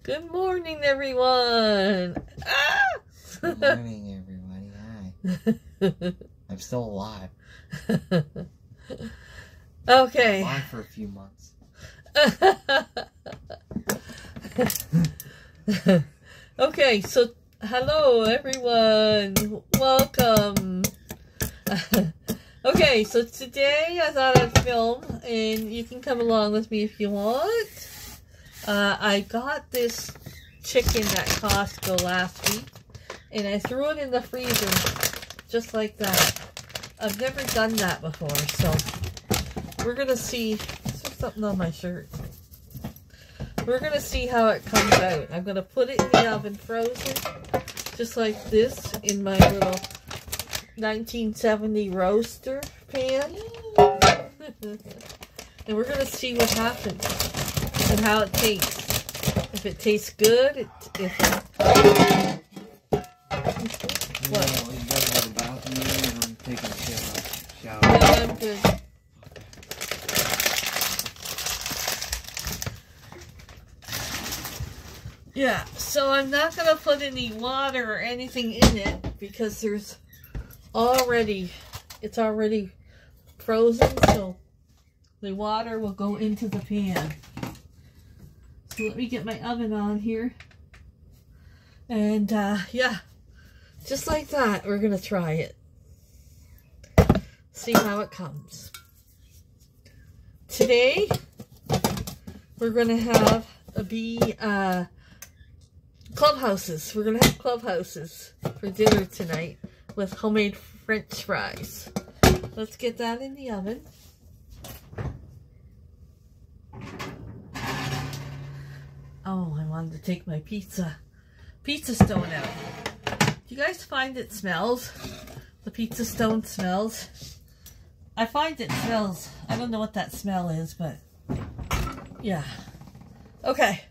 Good morning, everyone. Ah! Good morning, everybody. Hi. I'm still alive. Okay. I'm alive for a few months. Okay, so hello, everyone. Welcome. Okay, so today I thought I'd film, and you can come along with me if you want. I got this chicken at Costco last week, and I threw it in the freezer just like that. I've never done that before, so we're gonna see. There's something on my shirt. We're gonna see how it comes out. I'm gonna put it in the oven frozen, just like this, in my little 1970 roaster pan. And we're gonna see what happens and how it tastes. If it tastes good, if what? No, you gotta go to the bathroom and I'm taking a shower. No, I'm good. Yeah, so I'm not gonna put any water or anything in it because it's already frozen, so the water will go into the pan. So let me get my oven on here. And yeah, just like that, we're gonna try it. See how it comes. Today, we're gonna have clubhouses. We're gonna have clubhouses for dinner tonight with homemade French fries. Let's get that in the oven. Oh, I wanted to take my pizza stone out. Do you guys find it smells? The pizza stone smells? I find it smells. I don't know what that smell is, but yeah. Okay.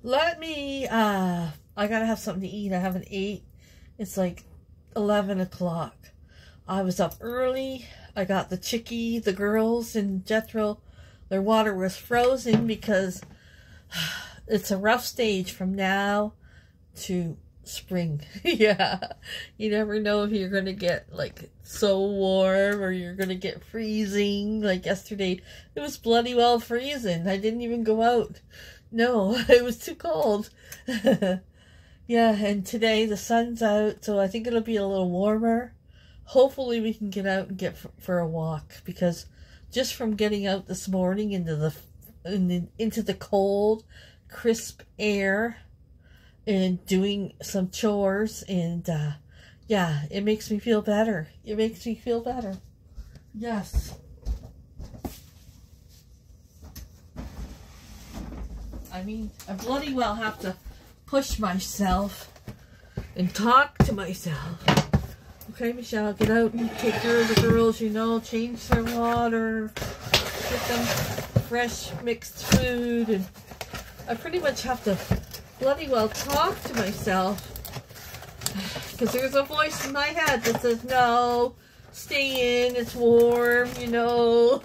Let me, I gotta have something to eat. I haven't ate. It's like 11 o'clock. I was up early. I got the chickie, the girls, and Jethro. Their water was frozen because it's a rough stage from now to spring. Yeah. You never know if you're going to get like so warm or you're going to get freezing. Like yesterday, it was bloody well freezing. I didn't even go out. No, it was too cold. Yeah, and today the sun's out, so I think it'll be a little warmer. Hopefully we can get out and get for a walk, because just from getting out this morning into the cold, crisp air and doing some chores, and yeah, it makes me feel better. It makes me feel better. Yes. I mean, I bloody well have to push myself and talk to myself. Okay, Michelle, get out and take care of the girls, you know, change their water, get them fresh mixed food, and I pretty much have to bloody well talk to myself, because there's a voice in my head that says, no, stay in, it's warm, you know.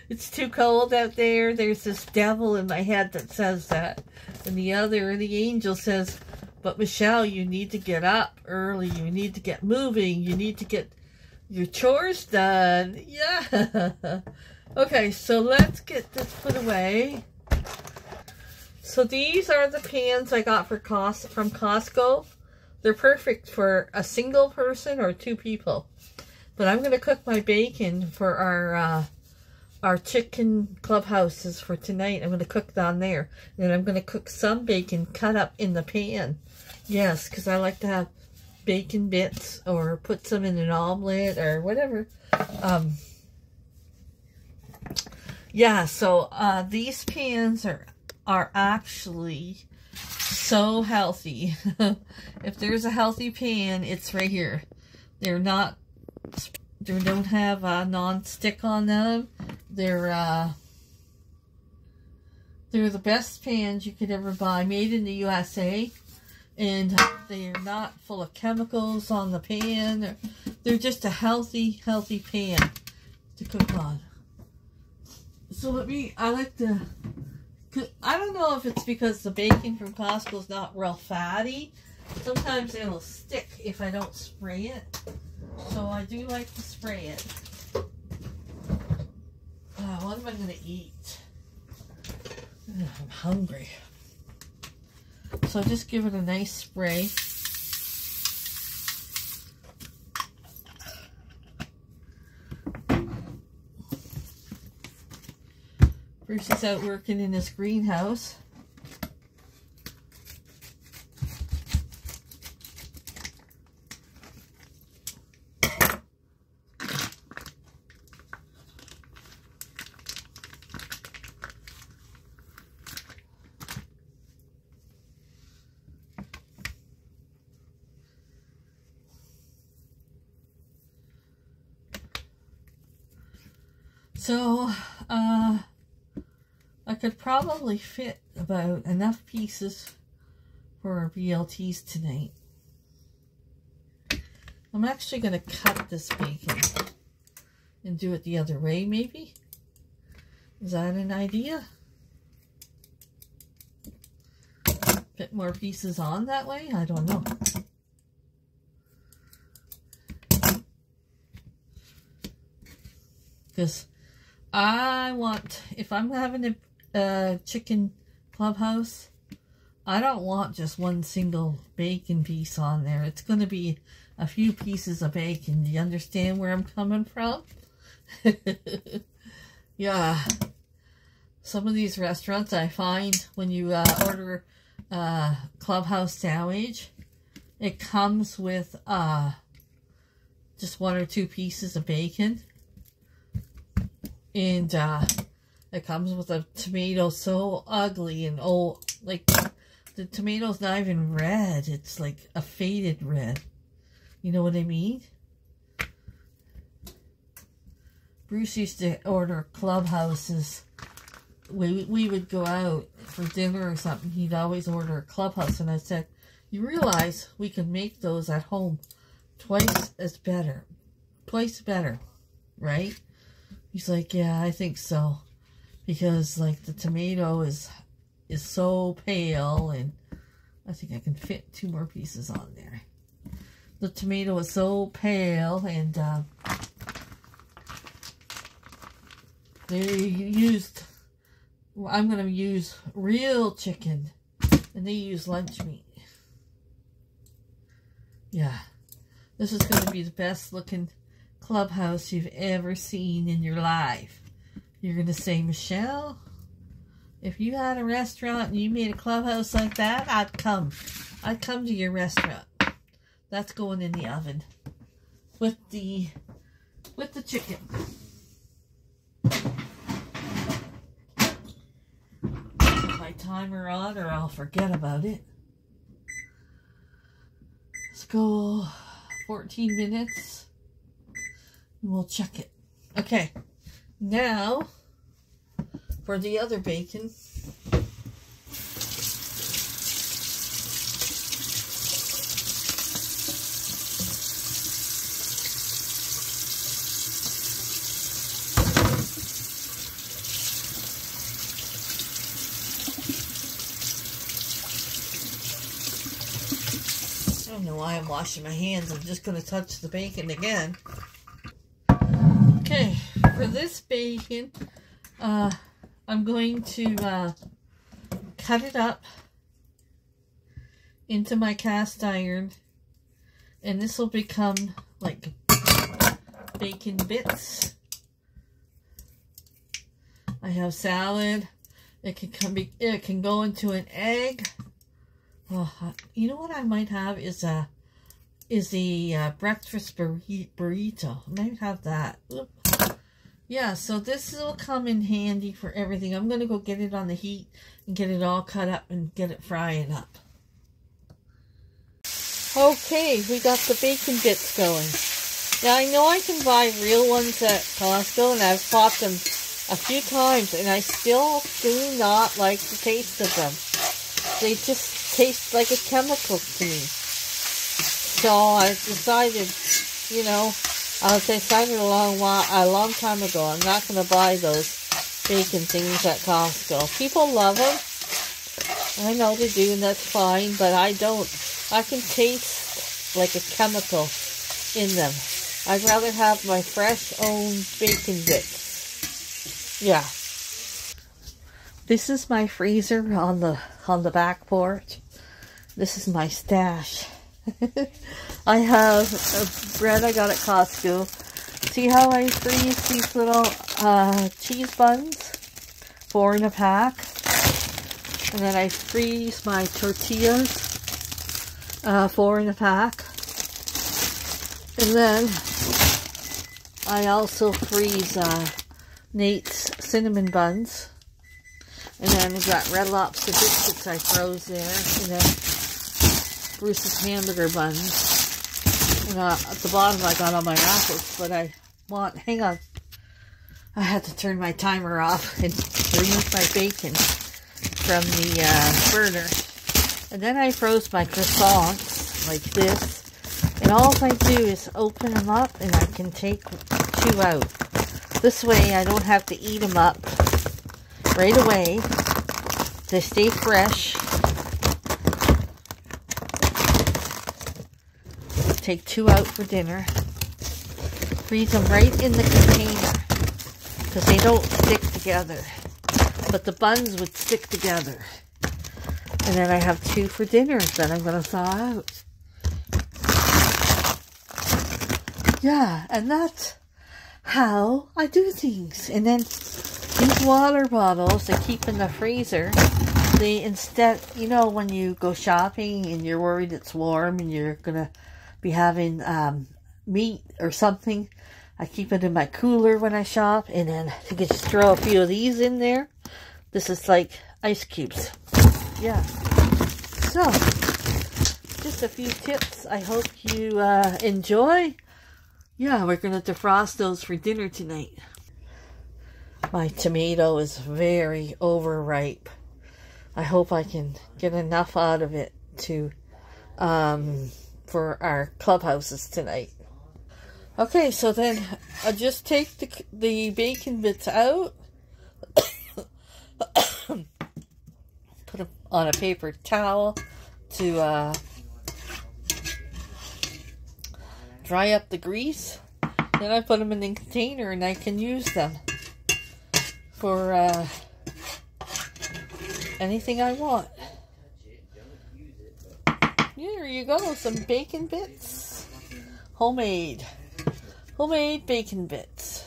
It's too cold out there. There's this devil in my head that says that, and the angel says, but Michelle, you need to get up early, you need to get moving, you need to get your chores done. Yeah. Okay, so let's get this put away. So these are the pans I got from Costco. They're perfect for a single person or two people. But I'm going to cook my bacon for our chicken clubhouses for tonight. I'm going to cook down there. And then I'm going to cook some bacon cut up in the pan. Yes, because I like to have bacon bits or put some in an omelet or whatever. Yeah, so these pans are actually so healthy. If there's a healthy pan, it's right here. They don't have non-stick on them. They're the best pans you could ever buy, made in the USA, and they're not full of chemicals on the pan. They're just a healthy pan to cook on. So I like to I don't know if it's because the bacon from Costco is not real fatty. Sometimes it'll stick if I don't spray it. So I do like to spray it. What am I going to eat? I'm hungry. So just give it a nice spray. Bruce is out working in his greenhouse. So, I could probably fit about enough pieces for our BLTs tonight. I'm actually going to cut this bacon and do it the other way, maybe. Is that an idea? Fit more pieces on that way? I don't know. Because I want, if I'm having a chicken clubhouse, I don't want just one single bacon piece on there. It's going to be a few pieces of bacon. Do you understand where I'm coming from? Yeah. Some of these restaurants, I find when you order clubhouse sandwich, it comes with just 1 or 2 pieces of bacon. And it comes with a tomato so ugly and old. Like, the tomato's not even red. It's like a faded red. You know what I mean? Bruce used to order clubhouses. We would go out for dinner or something. He'd always order a clubhouse. And I said, you realize we can make those at home twice better, right? He's like, yeah, I think so. Because, like, the tomato is so pale, and I think I can fit 2 more pieces on there. The tomato is so pale, and they used, well, I'm going to use real chicken, and they use lunch meat. Yeah, this is going to be the best looking clubhouse you've ever seen in your life. You're going to say, Michelle, if you had a restaurant and you made a clubhouse like that, I'd come. I'd come to your restaurant. That's going in the oven with the chicken. Put my timer on or I'll forget about it. Let's go 14 minutes. We'll check it. Okay, now for the other bacon. I don't know why I'm washing my hands. I'm just going to touch the bacon again. Okay, for this bacon, I'm going to cut it up into my cast iron, and this will become like bacon bits. I have salad. It can go into an egg. Oh, you know what I might have is a breakfast burrito. I might have that. Oop. Yeah, so this will come in handy for everything. I'm going to go get it on the heat and get it all cut up and get it frying up. Okay, we got the bacon bits going. Now, I know I can buy real ones at Costco, and I've bought them a few times, and I still do not like the taste of them. They just taste like a chemical to me. So I decided, you know, I decided a long time ago, I'm not going to buy those bacon things at Costco. People love them. I know they do, and that's fine, but I don't. I can taste like a chemical in them. I'd rather have my fresh own bacon bits. Yeah. This is my freezer on the back porch. This is my stash. I have bread I got at Costco. See how I freeze these little cheese buns? 4 in a pack. And then I freeze my tortillas, 4 in a pack. And then I also freeze Nate's cinnamon buns. And then I got Red Lobster biscuits I froze there. And then Bruce's hamburger buns. And at the bottom I got all my apples, but hang on. I had to turn my timer off and remove my bacon from the burner. And then I froze my croissants like this. And all I do is open them up and I can take 2 out. This way I don't have to eat them up right away. They stay fresh. Take 2 out for dinner. Freeze them right in the container because they don't stick together. But the buns would stick together. And then I have 2 for dinner that I'm going to thaw out. Yeah, and that's how I do things. And then these water bottles I keep in the freezer. They instead, you know, when you go shopping and you're worried it's warm and you're going to be having meat or something, I keep it in my cooler when I shop. And then you can just throw a few of these in there. This is like ice cubes. Yeah. So, just a few tips. I hope you enjoy. Yeah, we're going to defrost those for dinner tonight. My tomato is very overripe. I hope I can get enough out of it to for our clubhouses tonight. Okay, so then I'll just take the bacon bits out. Put them on a paper towel to dry up the grease. Then I put them in the container and I can use them for anything I want. Here you go, some bacon bits. Homemade bacon bits.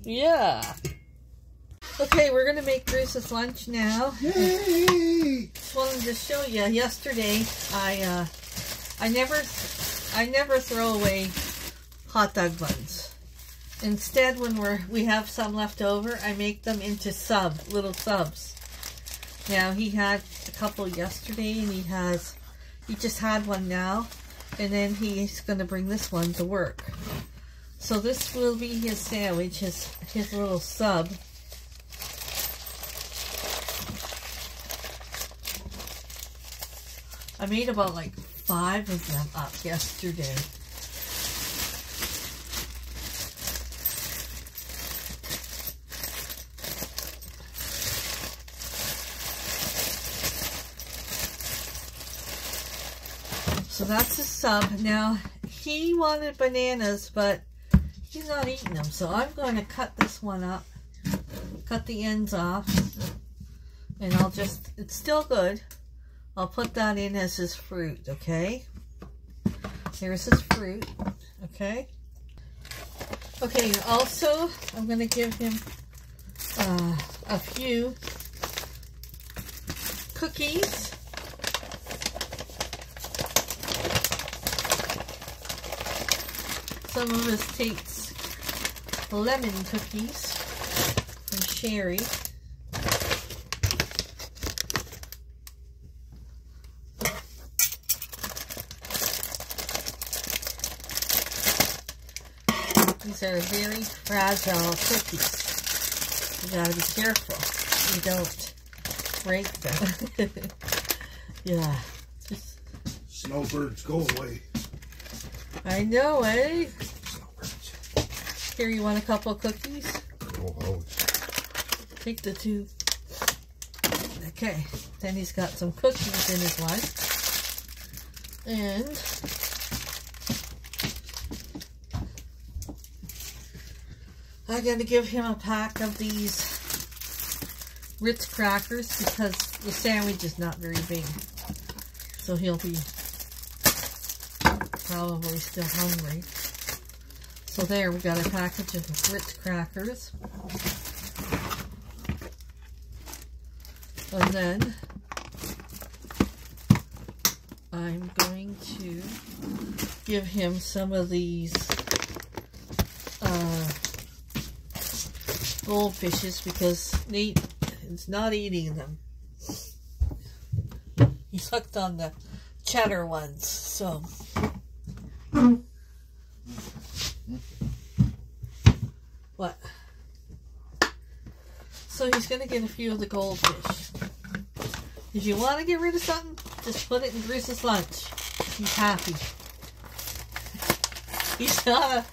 Yeah. Okay, we're gonna make Bruce's lunch now. Yay! Just wanted to show you. Yesterday, I never throw away hot dog buns. Instead, when we have some left over, I make them into little subs. Now he had a couple yesterday, and he just had one now, and then he's gonna bring this one to work. So this will be his sandwich, his little sub. I made about like 5 of them up yesterday. So that's the sub. Now, he wanted bananas, but he's not eating them. So I'm going to cut this one up, cut the ends off, and it's still good. I'll put that in as his fruit, okay? Here's his fruit, okay? Okay, also, I'm going to give him a few cookies. Some of us takes lemon cookies from Sherry. These are very fragile cookies. You gotta be careful you don't break them. Yeah. Snowbirds, go away. I know, eh? Here, you want a couple of cookies? Oh, Take the two. Okay, then he's got some cookies in his lunch. And I'm going to give him a pack of these Ritz crackers because the sandwich is not very big. So he'll be probably still hungry. So there, we got a package of Ritz crackers. And then I'm going to give him some of these goldfishes because Nate is not eating them. He's hooked on the cheddar ones, so. What? So he's going to get a few of the goldfish. If you want to get rid of something, just put it in Bruce's lunch. He's happy. He's not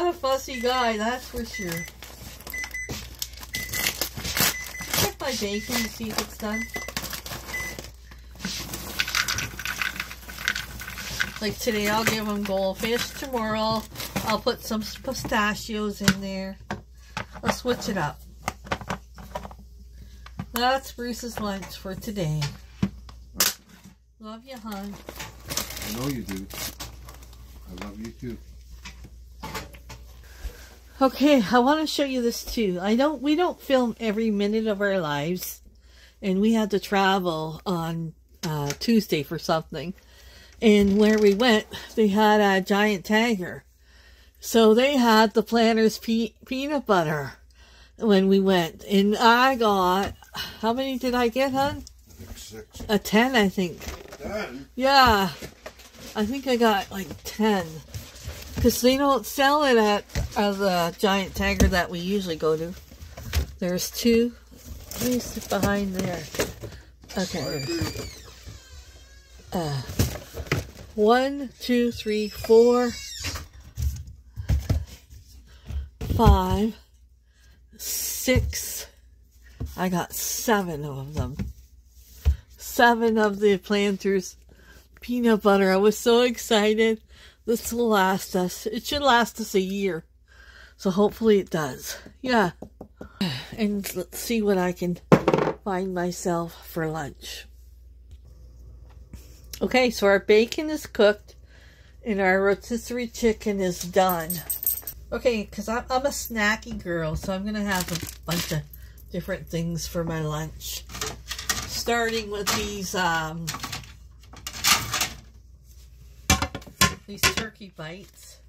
a fussy guy, that's for sure. Check my bacon to see if it's done. Like today, I'll give him goldfish. Tomorrow, I'll put some pistachios in there. I'll switch it up. That's Bruce's lunch for today. Love you, hon. I know you do. I love you too. Okay, I want to show you this too. We don't film every minute of our lives, and we had to travel on Tuesday for something. And where we went, they had a giant tagger. So they had the Planters peanut butter when we went. And I got, how many did I get, hon? I think 6. A 10, I think. 10? Yeah. I think I got like 10. Because they don't sell it at the giant tagger that we usually go to. There's 2. Let me sit behind there. Okay. 1, 2, 3, 4, 5, 6. I got 7 of them. 7 of the Planters peanut butter. I was so excited. This will last us. It should last us a year. So hopefully it does. Yeah. And let's see what I can find myself for lunch. Okay, so our bacon is cooked and our rotisserie chicken is done. Okay, because I'm a snacky girl, so I'm going to have a bunch of different things for my lunch. Starting with these turkey bites.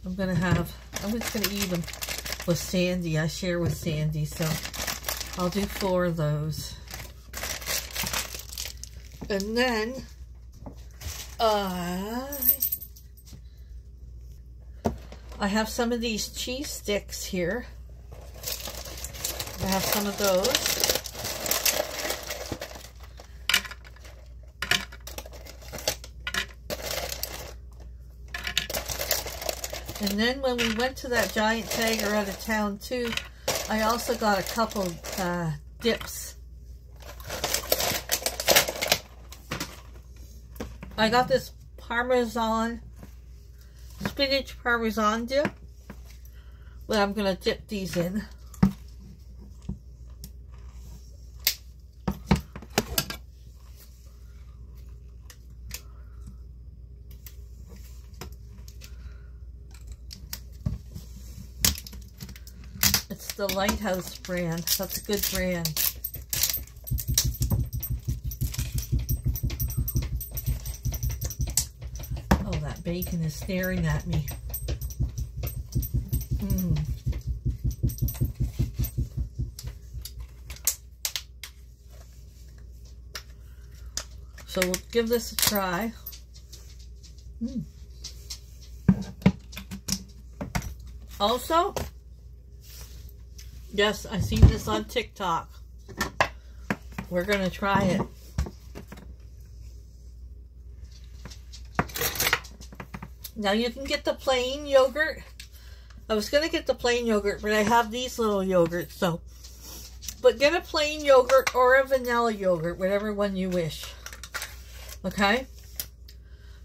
I'm just going to eat them with Sandy. I share with Sandy, so I'll do 4 of those. And then I have some of these cheese sticks here. I have some of those. And then when we went to that giant tagger out of town too, I also got a couple dips. I got this spinach parmesan dip, but I'm going to dip these in. It's the Lighthouse brand. That's a good brand. Oh, that bacon is staring at me. So we'll give this a try. Also, yes, I seen this on TikTok. We're gonna try it. Now you can get the plain yogurt I was going to get the plain yogurt, but I have these little yogurts, so. But get a plain yogurt or a vanilla yogurt, whatever one you wish. Okay?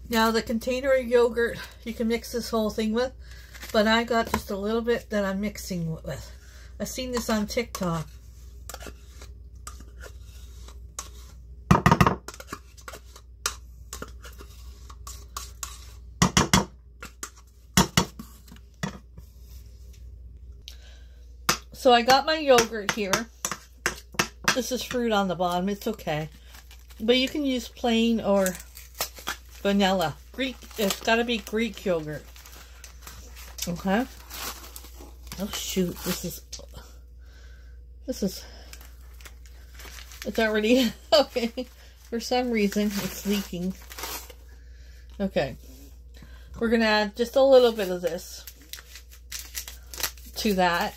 Now, the container of yogurt, you can mix this whole thing with, but I got just a little bit that I'm mixing with. I've seen this on TikTok. So I got my yogurt here. This is fruit on the bottom. It's okay. But you can use plain or vanilla. Greek. It's got to be Greek yogurt. Okay. Oh shoot. It's already, okay. For some reason, it's leaking. Okay. We're going to add just a little bit of this to that.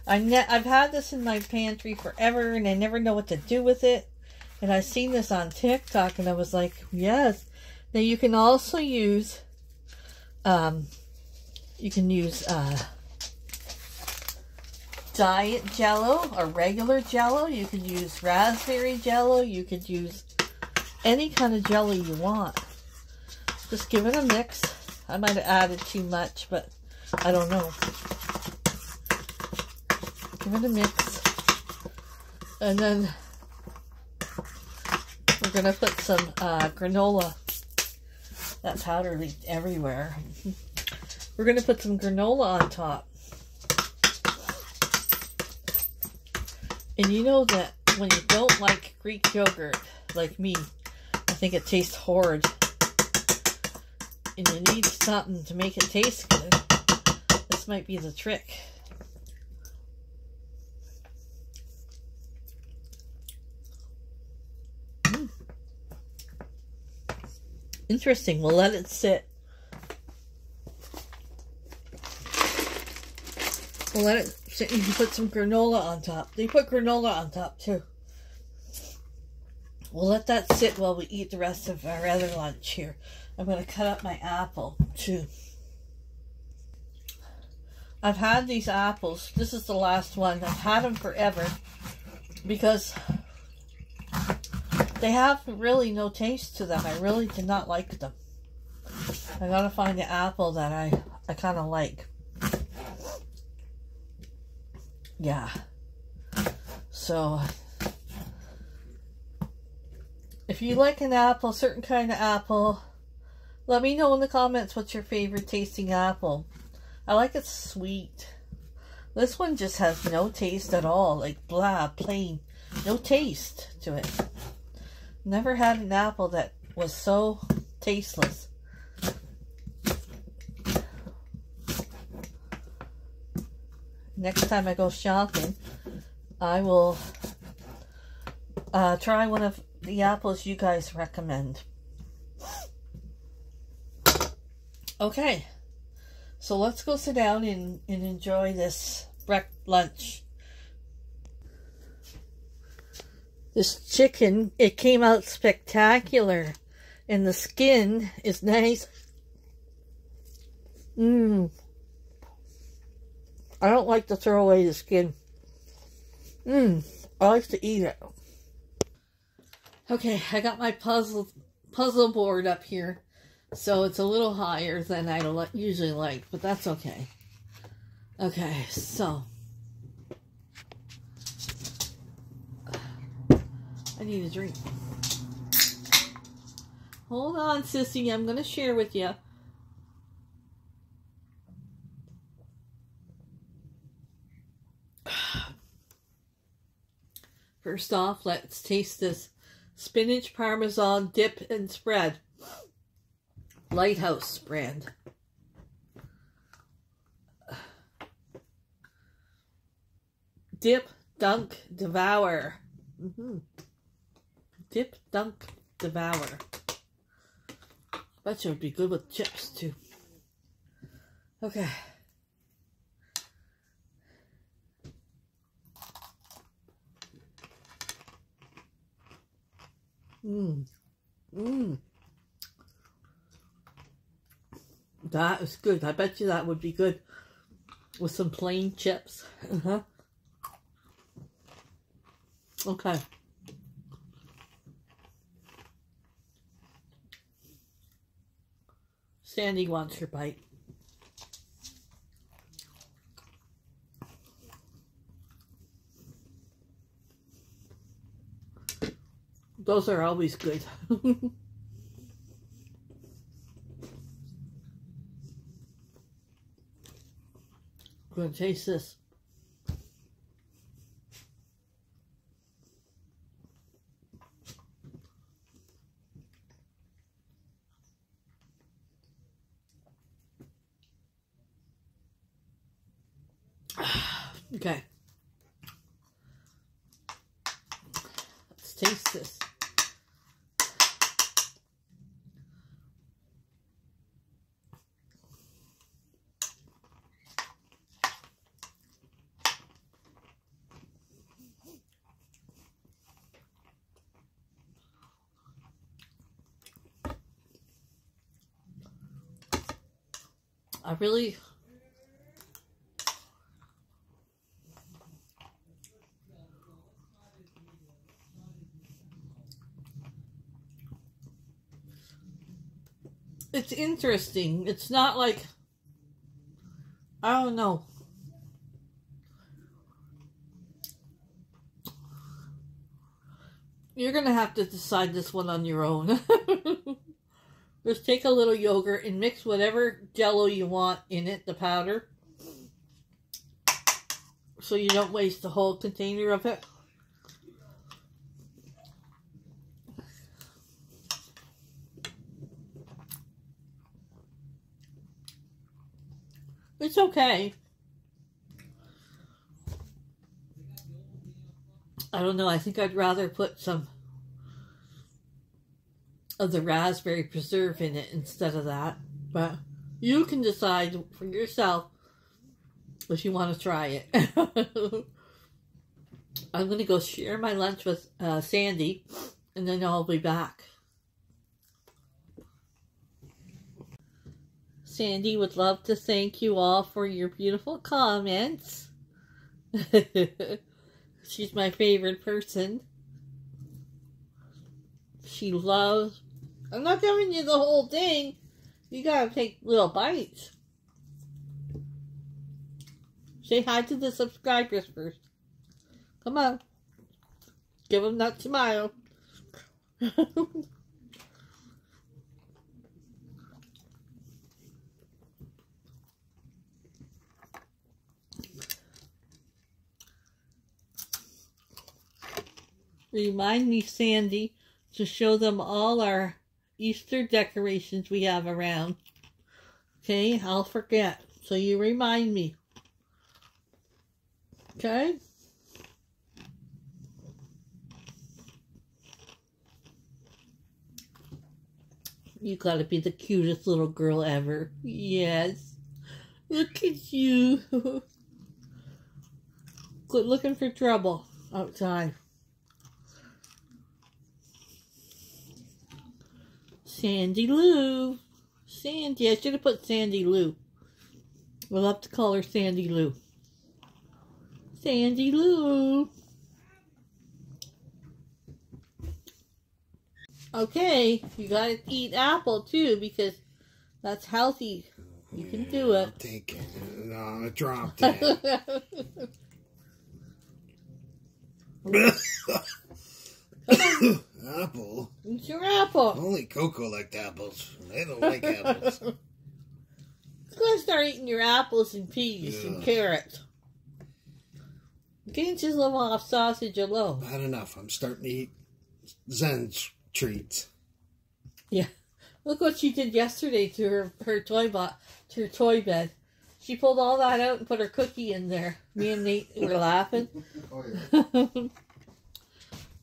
I've had this in my pantry forever, and I never know what to do with it. And I've seen this on TikTok, and I was like, yes. Now you can also use, diet Jello or regular Jello. You could use raspberry Jello. You could use any kind of jelly you want. Just give it a mix. I might have added too much, but I don't know. Give it a mix. And then we're going to put some granola. That powder leaked everywhere. We're going to put some granola on top. And you know that when you don't like Greek yogurt, like me, I think it tastes horrid. And you need something to make it taste good. This might be the trick. Interesting. We'll let it sit. We'll let it sit. You can put some granola on top. They put granola on top too. We'll let that sit while we eat the rest of our other lunch here. I'm going to cut up my apple too. I've had these apples. This is the last one. I've had them forever because they have really no taste to them. I really did not like them. I gotta find the apple that I kind of like. Yeah. So, if you like an apple, certain kind of apple, let me know in the comments what's your favorite tasting apple. I like it sweet. This one just has no taste at all. Like blah, plain. No taste to it. Never had an apple that was so tasteless. Next time I go shopping, I will try one of the apples you guys recommend. Okay, so let's go sit down and enjoy this lunch. This chicken, it came out spectacular. And the skin is nice. I don't like to throw away the skin. I like to eat it. Okay, I got my puzzle board up here. So it's a little higher than I usually like, but that's okay. Okay, so I need a drink. Hold on, sissy. I'm going to share with you. First off, let's taste this spinach parmesan dip and spread. Lighthouse brand. Dip, dunk, devour. Dip, dunk, devour. Bet you would be good with chips too. Okay. Mmm. That is good. I bet you that would be good with some plain chips. Okay. Sandy wants her bite. Those are always good. I'm going to taste this. Okay. Let's taste this. I really... It's interesting. It's not like... I don't know. You're going to have to decide this one on your own. Just take a little yogurt and mix whatever Jell-O you want in it, the powder. So you don't waste the whole container of it. It's okay. I don't know. I think I'd rather put some of the raspberry preserve in it instead of that. But you can decide for yourself if you want to try it. I'm going to go share my lunch with Sandy, and then I'll be back. Sandy would love to thank you all for your beautiful comments. She's my favorite person. She loves... I'm not giving you the whole thing. You gotta take little bites. Say hi to the subscribers first. Come on. Give them that smile. Remind me, Sandy, to show them all our Easter decorations we have around. Okay, I'll forget. So you remind me. Okay? You gotta be the cutest little girl ever. Yes. Look at you. Quit looking for trouble outside. Sandy Lou. Sandy. I should have put Sandy Lou. We'll have to call her Sandy Lou. Sandy Lou. Okay, you gotta eat apple too because that's healthy. You can do it. I'll take it. No, I dropped it. Apple? It's your apple. Only Coco liked apples. They don't like apples. You gotta start eating your apples and peas and carrots. You can't just live off sausage alone. Not enough. I'm starting to eat Zen treats. Yeah. Look what she did yesterday to her toy bed. She pulled all that out and put her cookie in there. Me and Nate were laughing. Oh, yeah.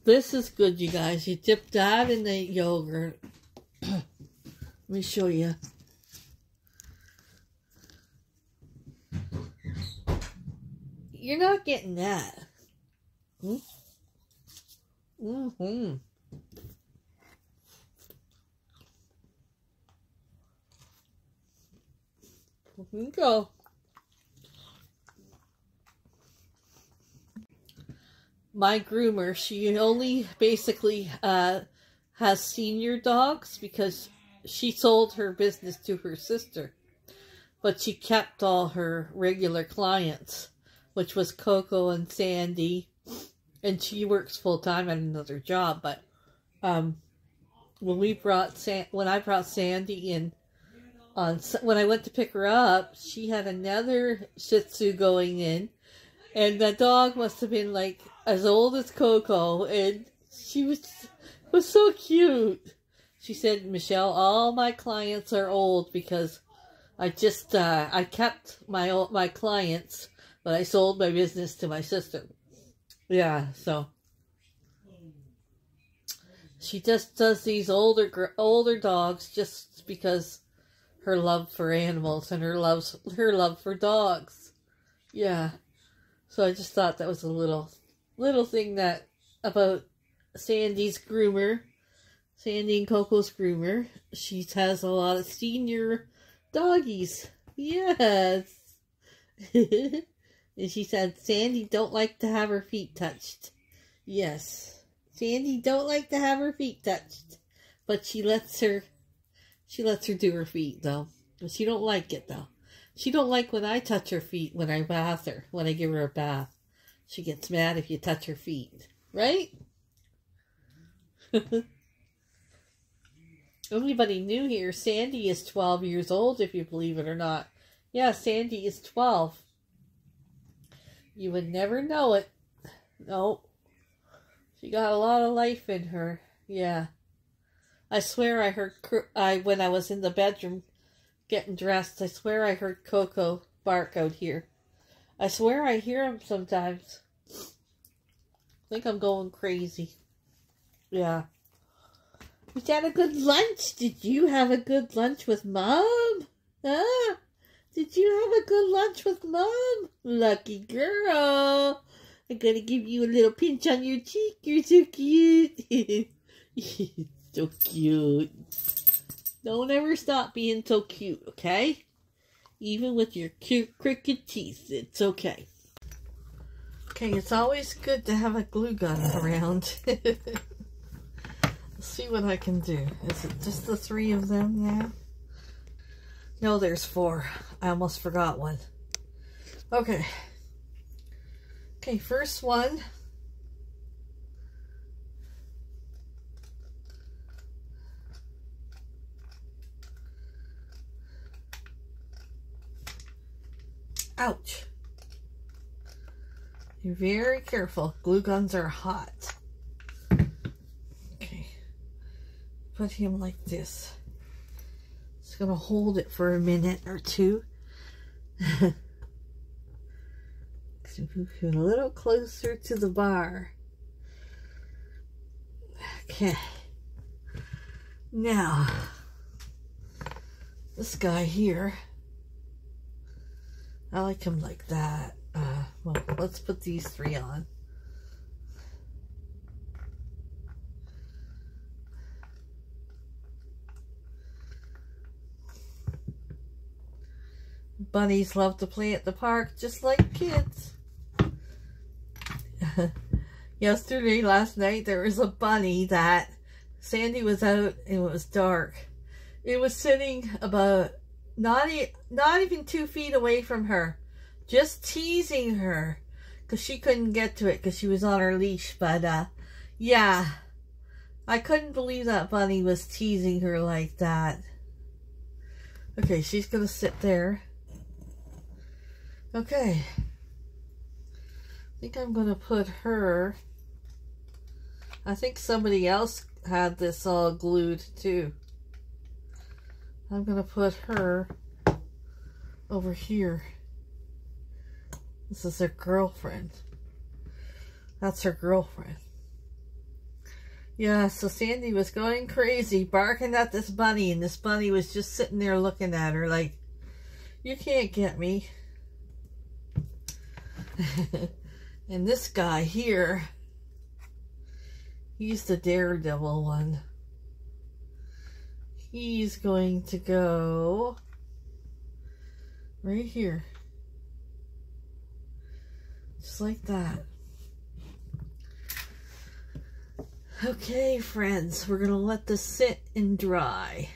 This is good, you guys. You dip that in the yogurt. Let me show you. You're not getting that. Mm-hmm. Here you go. My groomer, she only basically has senior dogs because she sold her business to her sister. But she kept all her regular clients, which was Coco and Sandy. And she works full-time at another job. But when I brought Sandy in, when I went to pick her up, she had another Shih Tzu going in. And the dog must have been like as old as Coco. And she was so cute. She said, Michelle, all my clients are old because I just, I kept my clients, but I sold my business to my sister. Yeah, so she just does these older dogs just because her love for animals and her love for dogs. Yeah, so I just thought that was a little thing that about Sandy's groomer, Sandy and Coco's groomer. She has a lot of senior doggies. Yes. And she said Sandy don't like to have her feet touched. Yes. Sandy don't like to have her feet touched. But she lets her do her feet though. But she don't like it though. She don't like when I touch her feet when I bath her, when I give her a bath. She gets mad if you touch her feet. Right? Anybody new here, Sandy is 12 years old, if you believe it or not. Yeah, Sandy is 12. You would never know it. No. She got a lot of life in her. Yeah. I swear I heard, when I was in the bedroom getting dressed, I swear I heard Coco bark out here. I swear I hear him sometimes. I think I'm going crazy. Yeah. Was that a good lunch? Did you have a good lunch with Mom? Huh? Did you have a good lunch with Mom? Lucky girl. I'm gonna give you a little pinch on your cheek. You're so cute. So cute. Don't ever stop being so cute, okay? Even with your cute crooked teeth, it's okay. Okay, it's always good to have a glue gun around. Let's see what I can do. Is it just the 3 of them now? No, there's 4. I almost forgot one. Okay. Okay, first one. Ouch. Be very careful. Glue guns are hot. Okay. Put him like this. Just gonna hold it for a minute or two. So move a little closer to the bar. Okay. Now, this guy here, I like him like that. Well, let's put these 3 on. Bunnies love to play at the park just like kids. Last night, there was a bunny that Sandy was out and it was dark. It was sitting about not even 2 feet away from her, just teasing her because she couldn't get to it because she was on her leash. But yeah, I couldn't believe that bunny was teasing her like that. Okay, she's gonna sit there. Okay, I think I'm gonna put her. I think somebody else had this all glued too. I'm gonna put her over here. This is her girlfriend. That's her girlfriend. Yeah, so Sandy was going crazy, barking at this bunny, and this bunny was just sitting there looking at her like, you can't get me. And this guy here, he's the daredevil one. He's going to go Right here. Just like that. Okay, friends, we're gonna let this sit and dry.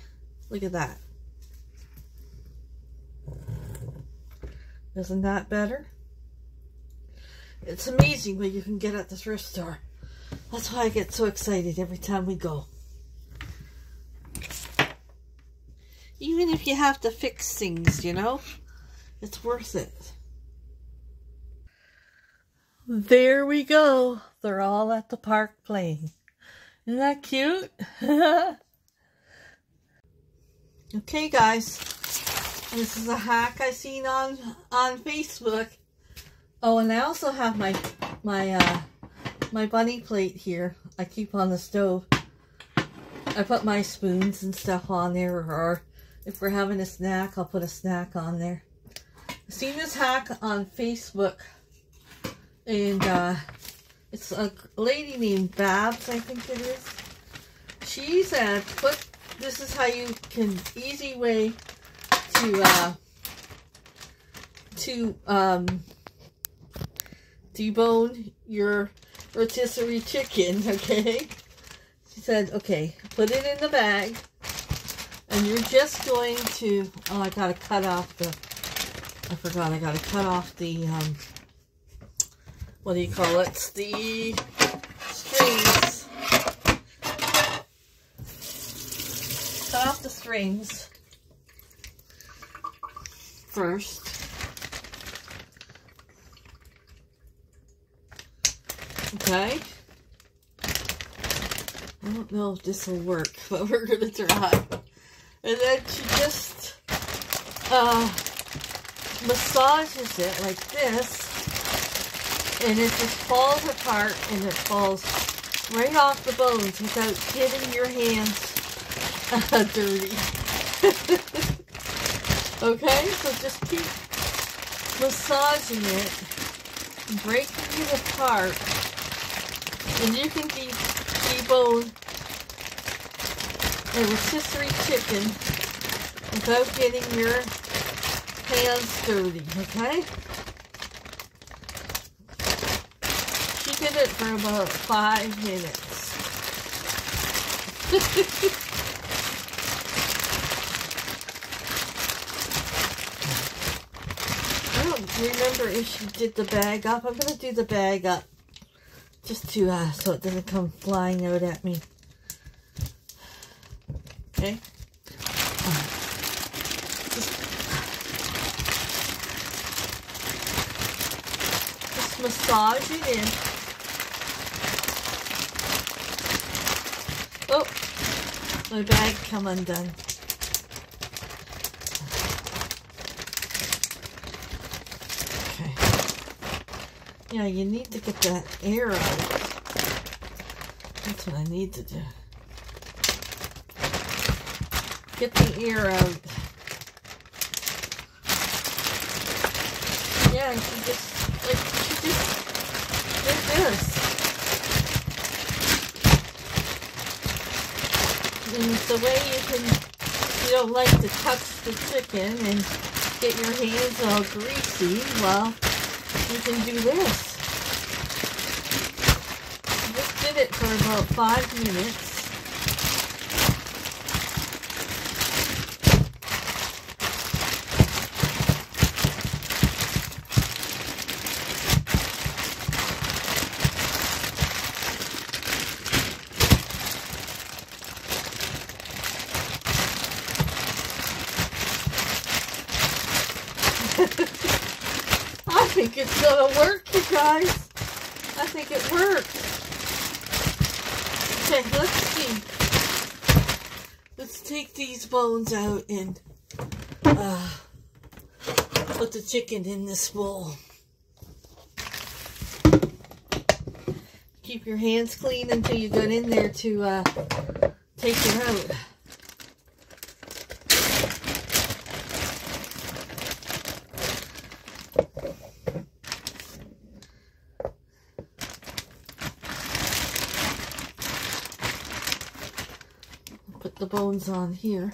Look at that. Isn't that better? It's amazing what you can get at the thrift store. That's why I get so excited every time we go. Even if you have to fix things, you know, it's worth it. There we go. They're all at the park playing. Isn't that cute? Okay, guys. This is a hack I seen on Facebook. Oh, and I also have my bunny plate here. I keep on the stove. I put my spoons and stuff on there, or if we're having a snack, I'll put a snack on there. I've seen this hack on Facebook, and it's a lady named Babs, I think it is. She said, this is how you can, easy way to debone your rotisserie chicken, okay? She said, okay, put it in the bag, and you're just going to, oh, I gotta cut off the, I forgot, I gotta cut off the, what do you call it? The strings. Cut off the strings first. Okay. I don't know if this will work, but we're gonna try. And then she just massages it like this, and it just falls apart, and it falls right off the bones without getting your hands dirty. Okay, so just keep massaging it, breaking it apart, and you can debone a rotisserie chicken without getting your hands dirty, okay? She did it for about 5 minutes. I don't remember if she did the bag up. I'm going to do the bag up just to, so it doesn't come flying out at me. Okay. Just massage it in. Oh, my bag come undone. Okay. Yeah, you need to get that air out. That's what I need to do. Get the air out. Yeah, she just did this. And it's the way you don't like to touch the chicken and get your hands all greasy, well, you can do this. Just did it for about 5 minutes. I think it's gonna work, you guys. I think it worked. Okay, let's see. Let's take these bones out and put the chicken in this bowl. Keep your hands clean until you get in there to take it out. Put the bones on here.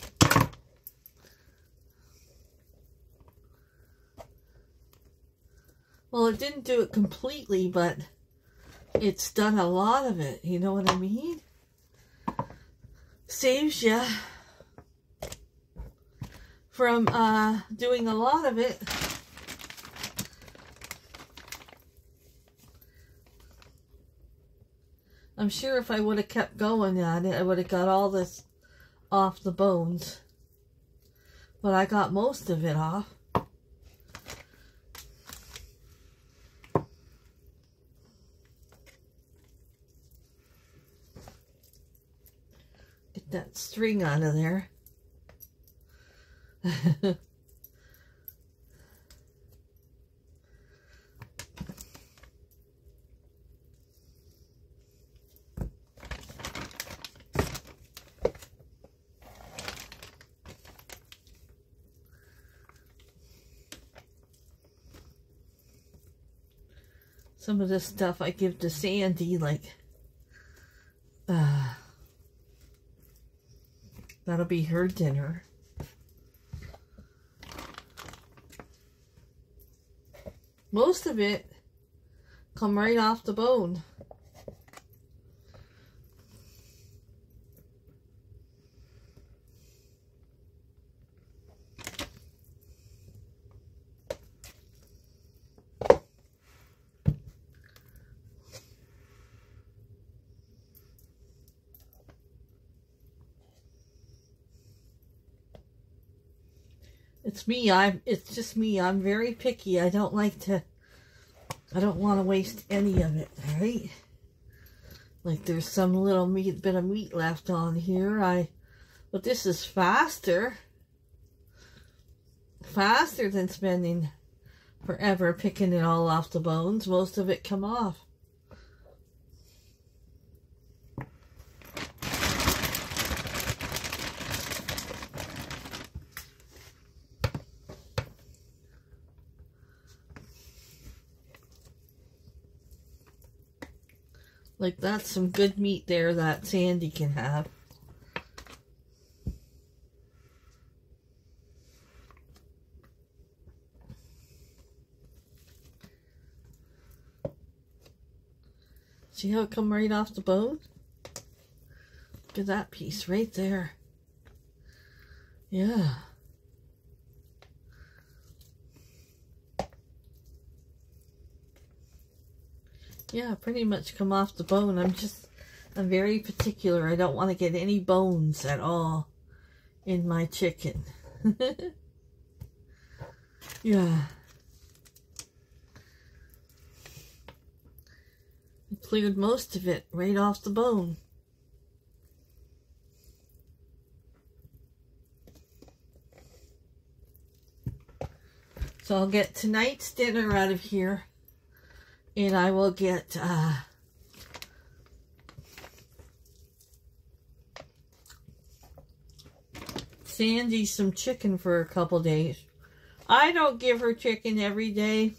Well, it didn't do it completely, but it's done a lot of it. You know what I mean? Saves you from doing a lot of it. I'm sure if I would have kept going at it, I would have got all this off the bones. But I got most of it off. Get that string out of there. Some of this stuff I give to Sandy, like, that'll be her dinner. Most of it come right off the bone. It's me. It's just me. I'm very picky. I don't want to waste any of it, right? Like there's some little bit of meat left on here. But this is faster than spending forever picking it all off the bones. Most of it come off. Like, that's some good meat there that Sandy can have. See how it come right off the bone? Look at that piece right there. Yeah. Yeah, pretty much come off the bone. I'm very particular. I don't want to get any bones at all in my chicken. Yeah. I cleared most of it right off the bone. So I'll get tonight's dinner out of here. And I will get Sandy some chicken for a couple days. I don't give her chicken every day.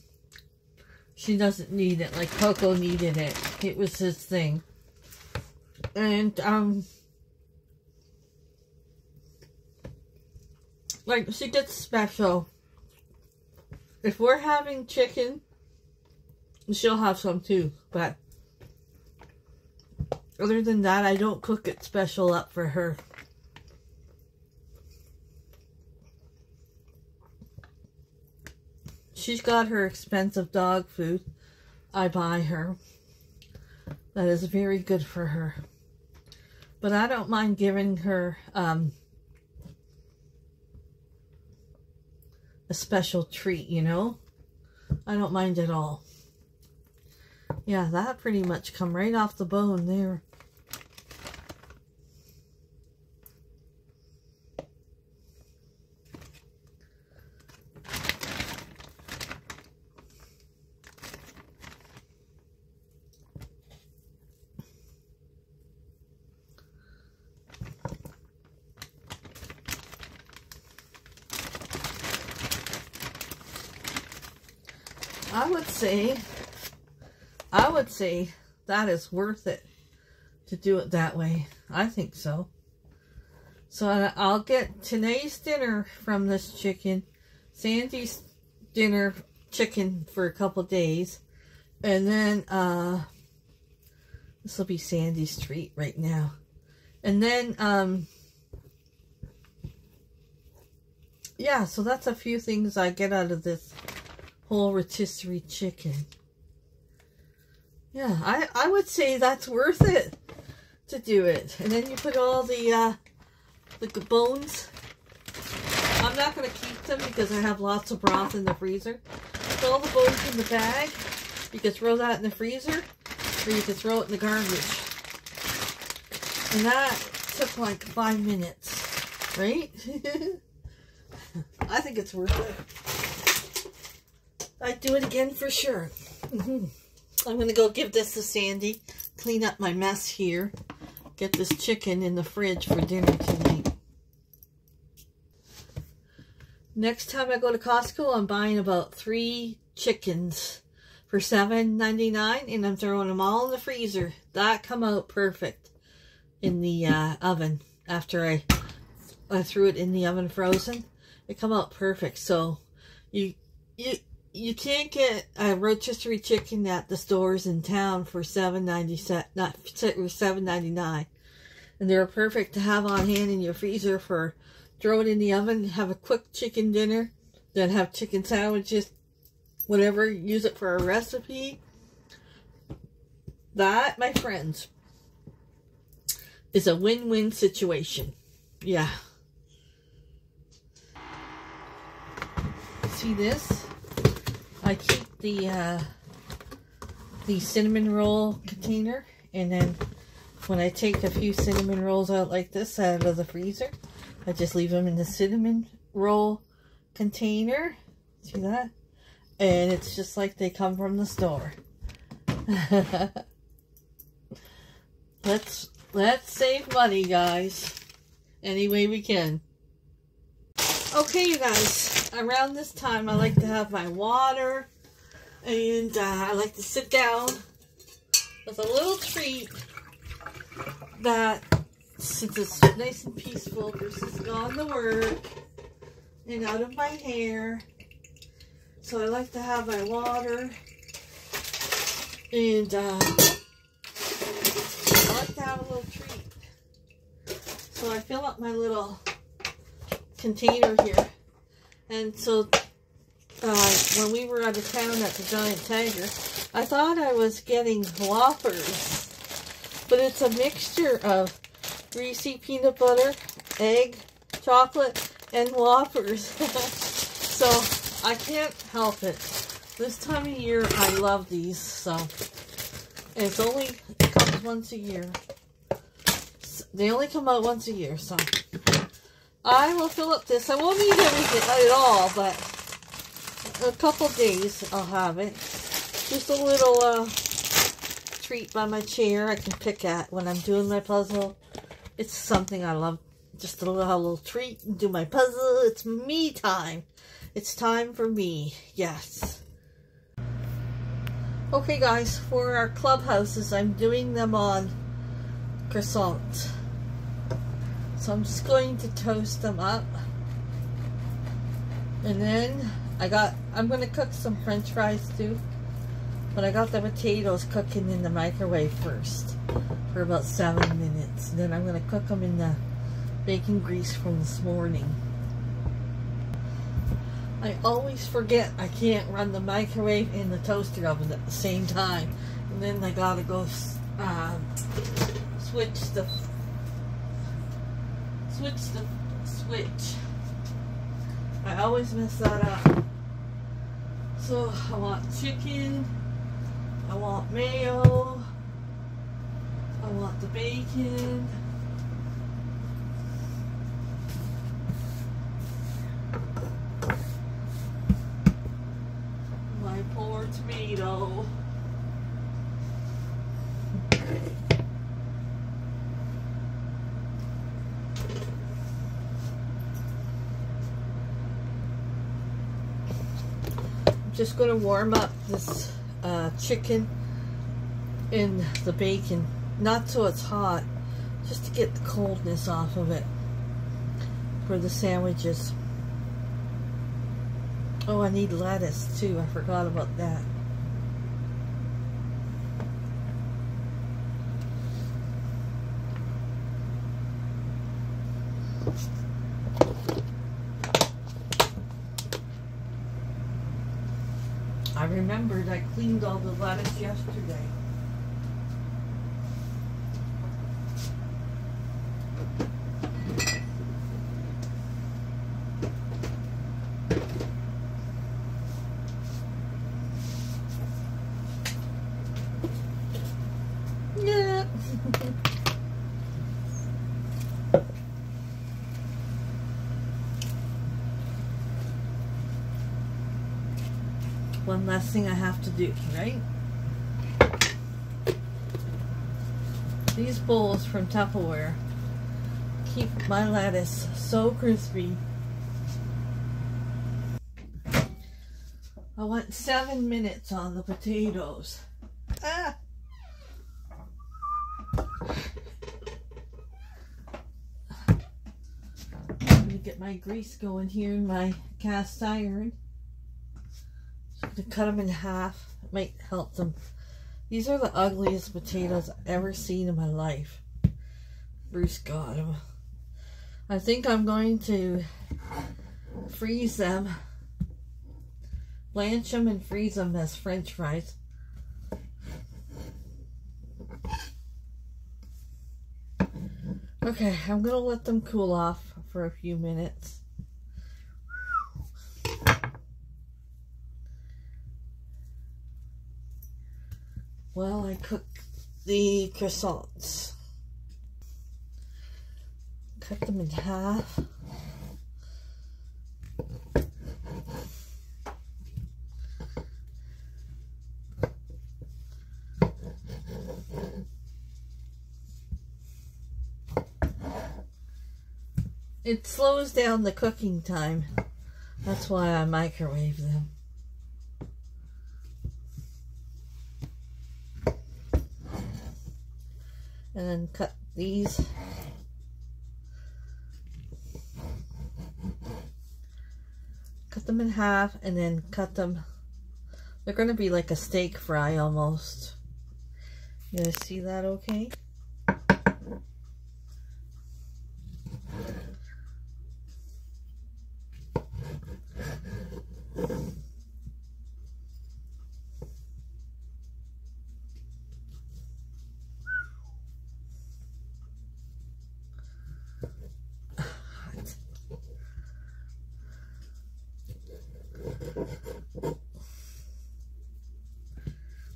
She doesn't need it like Coco needed it. It was his thing. And like she gets special. If we're having chicken, she'll have some too, but other than that, I don't cook it special up for her. She's got her expensive dog food I buy her. That is very good for her. But I don't mind giving her a special treat, you know? I don't mind at all. Yeah, that pretty much come right off the bone there. I would say that is worth it to do it that way. I think so. So I'll get today's dinner from this chicken, Sandy's dinner chicken for a couple days. And then, this will be Sandy's treat right now. And then, yeah, so that's a few things I get out of this whole rotisserie chicken. Yeah, I would say that's worth it to do it. And then you put all the bones. I'm not going to keep them because I have lots of broth in the freezer. Put all the bones in the bag. You can throw that in the freezer, or you can throw it in the garbage. And that took like 5 minutes, right? I think it's worth it. I'd do it again for sure. I'm going to go give this to Sandy, clean up my mess here, get this chicken in the fridge for dinner tonight. Next time I go to Costco, I'm buying about 3 chickens for $7.99, and I'm throwing them all in the freezer. That come out perfect in the oven. After I threw it in the oven frozen, it come out perfect. So you can't get a rotisserie chicken at the stores in town for $7.99, and they're perfect to have on hand in your freezer for throw it in the oven, have a quick chicken dinner, then have chicken sandwiches, whatever, use it for a recipe. That, my friends, is a win-win situation. Yeah. See this? I keep the cinnamon roll container, and then when I take a few cinnamon rolls out like this out of the freezer, I just leave them in the cinnamon roll container. See that? And it's just like they come from the store. Let's save money, guys, any way we can. Okay, you guys, around this time I like to have my water, and I like to sit down with a little treat that, since it's nice and peaceful versus gone to work and out of my hair. So I like to have my water, and I like to have a little treat. So I fill up my little container here. And so when we were out of town at the Giant Tiger, I thought I was getting Whoppers, but it's a mixture of greasy peanut butter, egg, chocolate, and Whoppers. So I can't help it. This time of year, I love these. So it comes once a year. They only come out once a year. So I will fill up this. I won't eat everything at all, but a couple days I'll have it. Just a little treat by my chair I can pick at when I'm doing my puzzle. It's something I love. Just a little treat and do my puzzle. It's me time. It's time for me. Yes. Okay, guys, for our clubhouses, I'm doing them on croissant. So I'm just going to toast them up. And then I'm going to cook some French fries too. But I got the potatoes cooking in the microwave first for about 7 minutes. And then I'm going to cook them in the bacon grease from this morning. I always forget I can't run the microwave and the toaster oven at the same time. And then I gotta go switch. I always mess that up. So I want chicken, I want mayo, I want the bacon, my poor tomato. Just going to warm up this chicken in the bacon, not so it's hot, just to get the coldness off of it for the sandwiches. Oh, I need lettuce too. I forgot about that. I remembered I cleaned all the lettuce yesterday. Yeah. One last thing I have to do, right? These bowls from Tupperware keep my lettuce so crispy. I want 7 minutes on the potatoes. Ah! I'm gonna get my grease going here in my cast iron. To cut them in half. It might help them. These are the ugliest potatoes I've ever seen in my life. Bruce got them. I think I'm going to freeze them. Blanch them and freeze them as French fries. Okay, I'm going to let them cool off for a few minutes. Well, I cooked the croissants. Cut them in half. It slows down the cooking time. That's why I microwave them. And then cut these. Cut them in half and then cut them. They're going to be like a steak fry almost. You guys see that okay?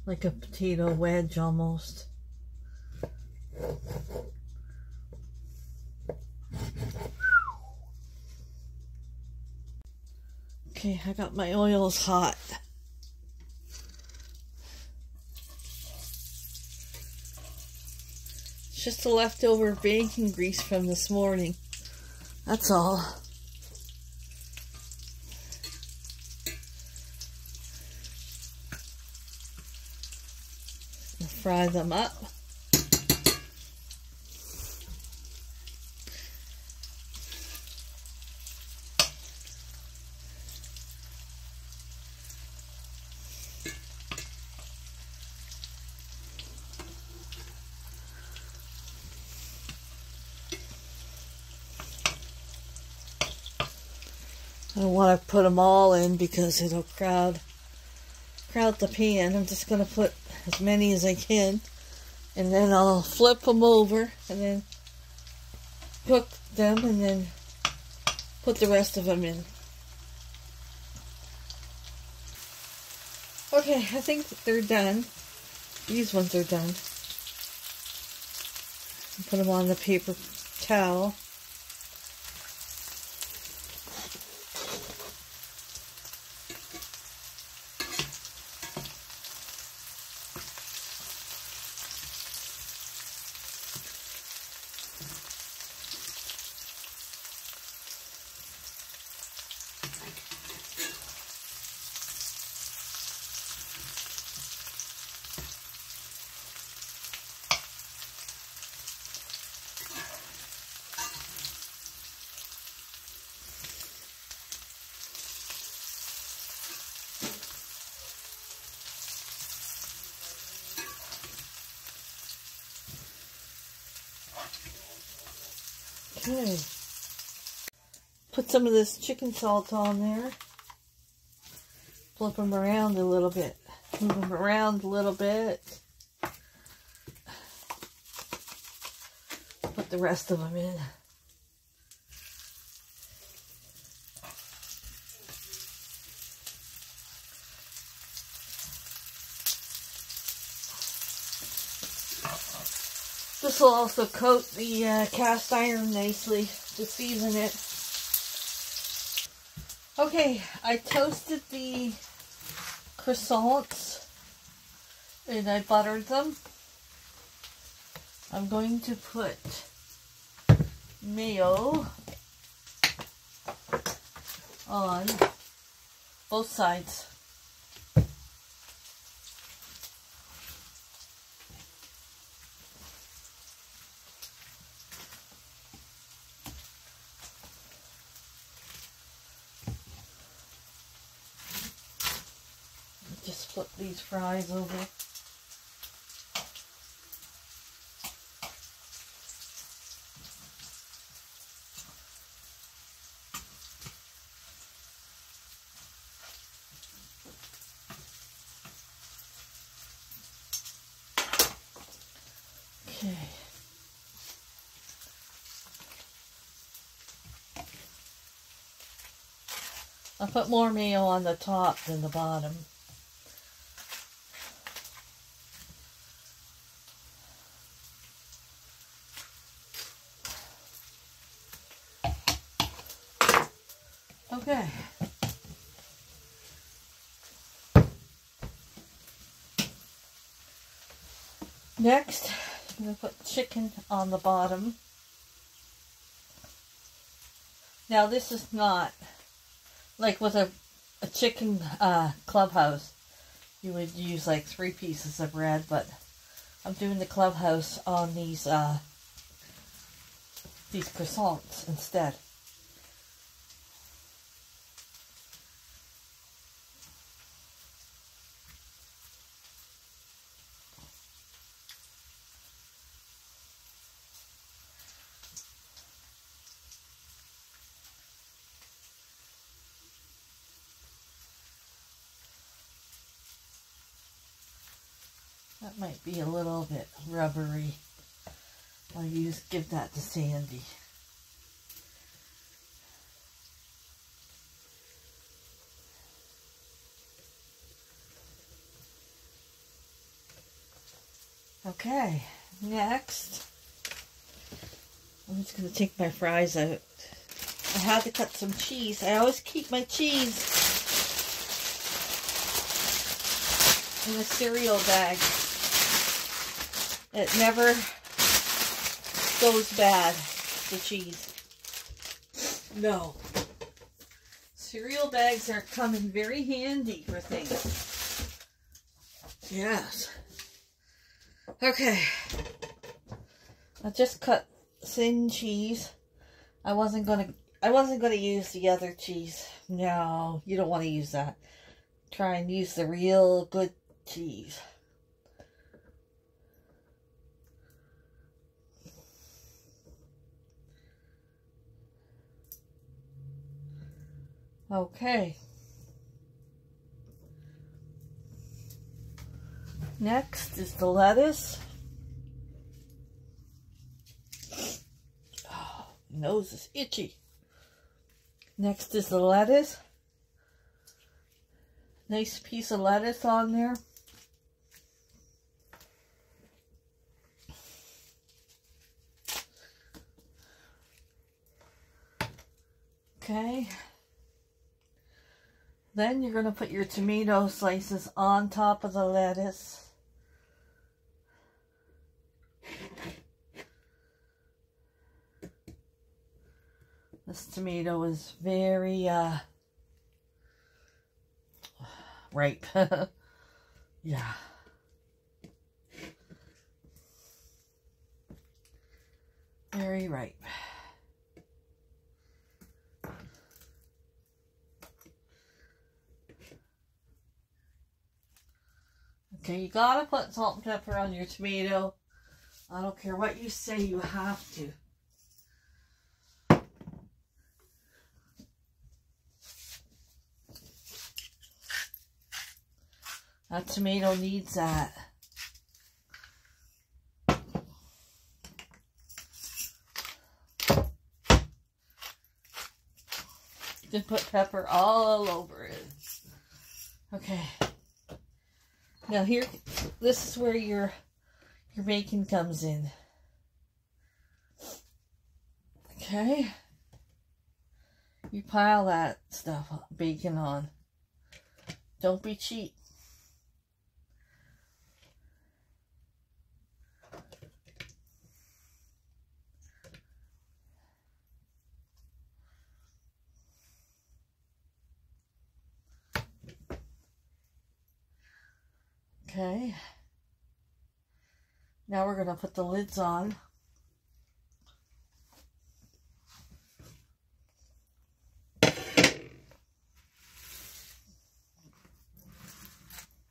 Like a potato wedge almost. Okay, I got my oils hot. It's just the leftover bacon grease from this morning. That's all. Fry them up. I don't want to put them all in because it'll crowd the pan. I'm just going to put as many as I can, and then I'll flip them over and then cook them and then put the rest of them in. Okay, I think they're done. These ones are done. Put them on the paper towel. Okay. Put some of this chicken salt on there. Flip them around a little bit. Move them around a little bit. Put the rest of them in. This will also coat the cast iron nicely to season it. Okay, I toasted the croissants and I buttered them. I'm going to put mayo on both sides. Just flip these fries over. Okay. I'll put more mayo on the top than the bottom. Okay. Next, I'm going to put chicken on the bottom. Now this is not like with a chicken clubhouse. You would use like 3 pieces of bread, but I'm doing the clubhouse on these croissants instead. That might be a little bit rubbery. I'll give that to Sandy. Okay, next, I'm just going to take my fries out. I had to cut some cheese. I always keep my cheese in a cereal bag. It never goes bad, the cheese. No. Cereal bags are coming very handy for things. Yes. Okay. I just cut thin cheese. I wasn't gonna use the other cheese. No, you don't want to use that. Try and use the real good cheese. Okay. Next is the lettuce. Oh, nose is itchy. Next is the lettuce. Nice piece of lettuce on there. Okay. Then you're going to put your tomato slices on top of the lettuce. This tomato is very ripe. Yeah. Very ripe. Okay, you gotta put salt and pepper on your tomato. I don't care what you say, you have to. That tomato needs that. Just put pepper all over it. Okay. Now here, this is where your bacon comes in. Okay. You pile that stuff, bacon on. Don't be cheap. Okay. Now we're going to put the lids on.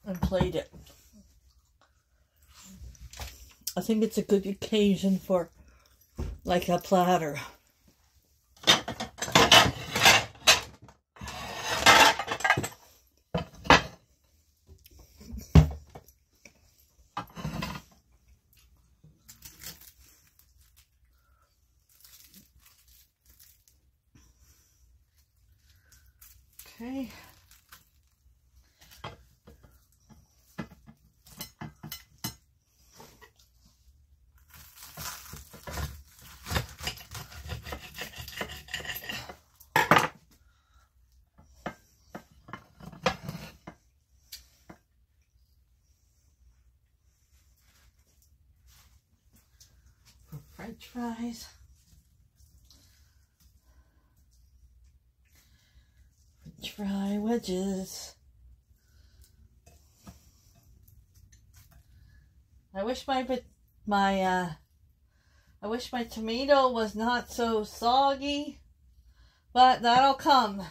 And plate it. I think it's a good occasion for like a platter. Okay. For French fries. Fry wedges. I wish my tomato was not so soggy, but that'll come.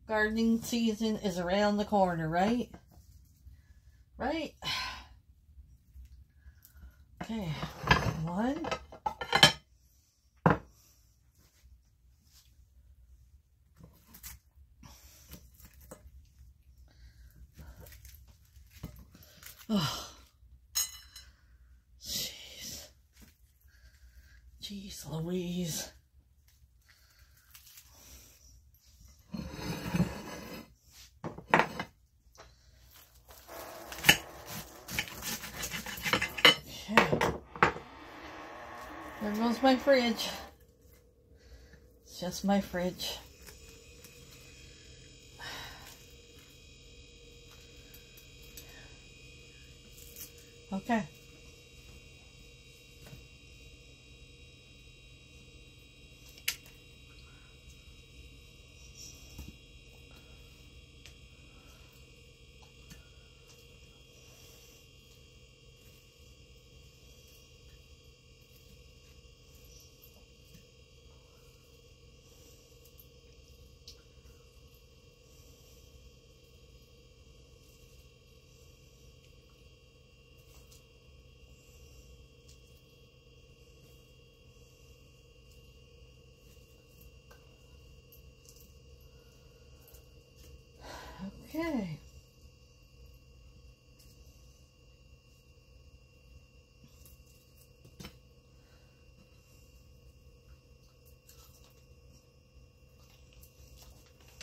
Gardening season is around the corner, right? Right? Okay, one. Oh, jeez. Jeez Louise. Okay. There goes my fridge. It's just my fridge. Okay. Okay.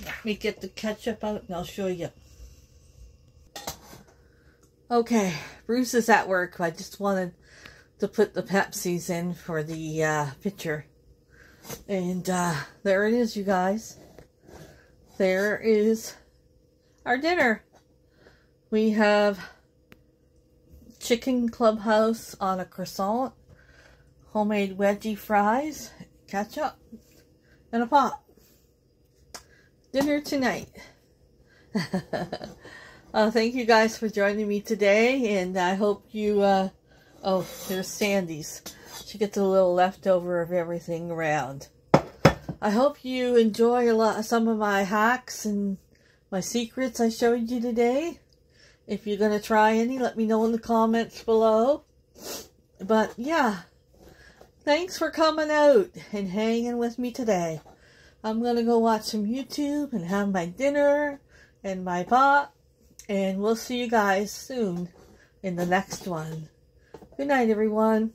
Let me get the ketchup out and I'll show you. Okay, Bruce is at work. I just wanted to put the Pepsis in for the picture. And there it is, you guys. There is our dinner. We have chicken clubhouse on a croissant, homemade veggie fries, ketchup, and a pop. Dinner tonight. Thank you guys for joining me today, and I hope you, oh, there's Sandy's. She gets a little leftover of everything around. I hope you enjoy some of my hacks and my secrets I showed you today. If you're going to try any, let me know in the comments below. But yeah, thanks for coming out and hanging with me today. I'm going to go watch some YouTube and have my dinner and my pop. And we'll see you guys soon in the next one. Good night, everyone.